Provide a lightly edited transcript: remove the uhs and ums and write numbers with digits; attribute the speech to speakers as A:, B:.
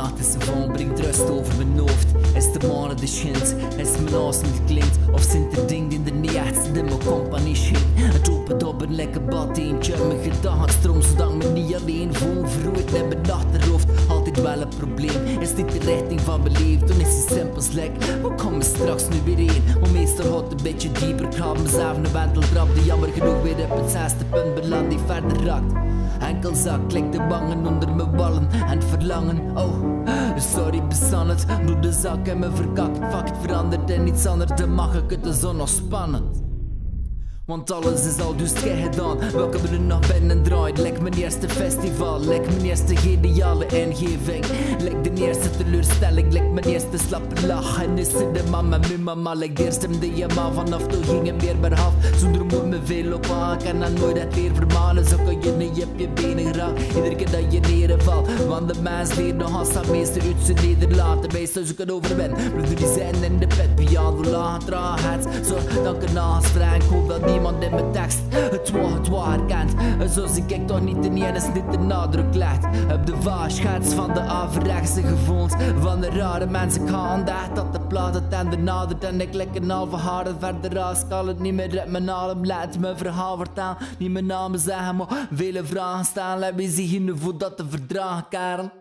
A: nacht is gewoon brengt rust over mijn hoofd. Is de mannen de schint, is mijn as niet klinkt. Of zijn er dingen in de niet die mijn compagnie schijnt. Het opent op een lekker badeentje. Mijn gedachten stroom zodat me niet alleen voel. Verrooid met mijn achterhoofd, altijd wel een probleem. Is dit de richting van mijn leven, dan is het simpels lek. Hoe kom ik straks nu weer heen? Maar meestal gaat het een beetje dieper. Ik ga mezelf een wenteltrap die jammer genoeg weer op het zesde punt beland die verder raakt. Enkel zak, klik de wangen onder mijn ballen en het verlangen. Oh, sorry besan het, doe de zak en me verkakt. Fuck, het verandert en iets anders, dan mag ik het zo nog spannend. Want alles is al dus gedaan. Welke we er nog binnen draait. Lek mijn eerste festival, lek mijn eerste geniale ingeving. Lek de eerste teleurstelling, lek mijn eerste slappe lach. En is er de mama, mijn mama, lek de eerste MDMA. Vanaf toen ging hem weer maar af. Zonder moet me veel op aan, kan dan nooit het weer vermanen. Zo kan je niet op je benen raken, iedere keer dat je neervalt. Want de mens leert nog als haar meester uit zijn nederlaten. Wees zoeken over ben, broeder die zijn in de pet. Piano laag, traag het, zo dan kan naast Frank. Hoop dat niemand in mijn tekst het wat herkent. Zo zie ik toch niet in ene niet de nadruk legt op de waarschijns van de averechtse gevoelens van de rare mensen. Ik ga aandacht dat de plaat het en de nadert en ik lek een halve harde verder als kan het niet meer uit mijn adem. Laat mijn verhaal vertellen, niet mijn namen zeggen maar vele vragen staan. Laat me zien hoe dat te verdragen, Karel.